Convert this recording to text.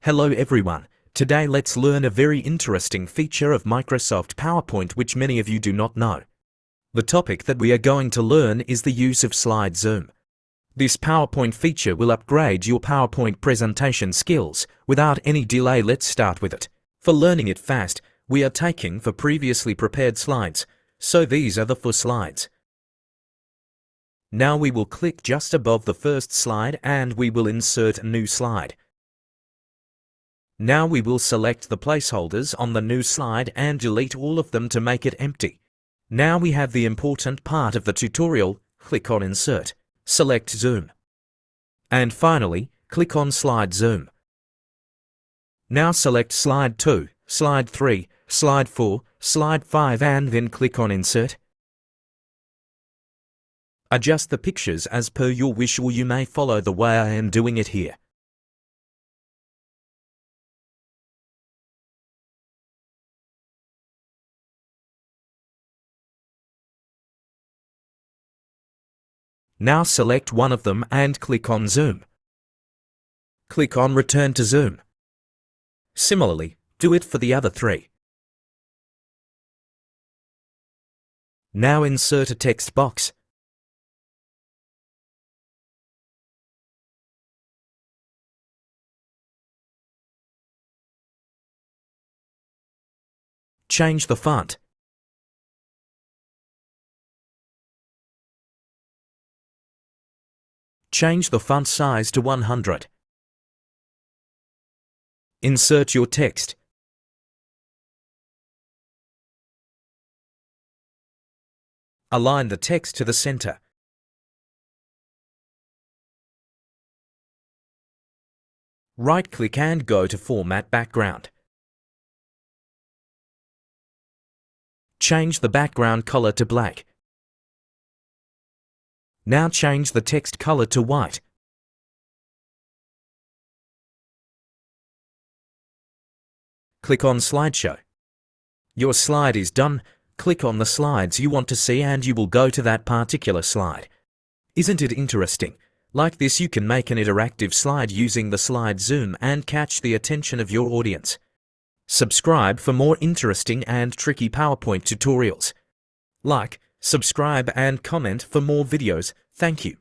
Hello everyone. Today let's learn a very interesting feature of Microsoft PowerPoint which many of you do not know. The topic that we are going to learn is the use of slide zoom. This PowerPoint feature will upgrade your PowerPoint presentation skills. Without any delay, let's start with it. For learning it fast, we are taking for previously prepared slides, so these are the 4 slides. Now we will click just above the first slide and we will insert a new slide. Now we will select the placeholders on the new slide and delete all of them to make it empty. Now we have the important part of the tutorial. Click on Insert, select Zoom. And finally, click on Slide Zoom. Now select Slide 2, Slide 3, Slide 4, Slide 5 and then click on Insert. Adjust the pictures as per your wish, or you may follow the way I am doing it here. Now select one of them and click on Zoom. Click on Return to Zoom. Similarly, do it for the other 3. Now insert a text box. Change the font. Change the font size to 100. Insert your text. Align the text to the center. Right-click and go to Format Background. Change the background color to black. Now change the text color to white. Click on Slideshow. Your slide is done. Click on the slides you want to see and you will go to that particular slide. Isn't it interesting? Like this, you can make an interactive slide using the slide zoom and catch the attention of your audience. Subscribe for more interesting and tricky PowerPoint tutorials. Like, subscribe and comment for more videos. Thank you.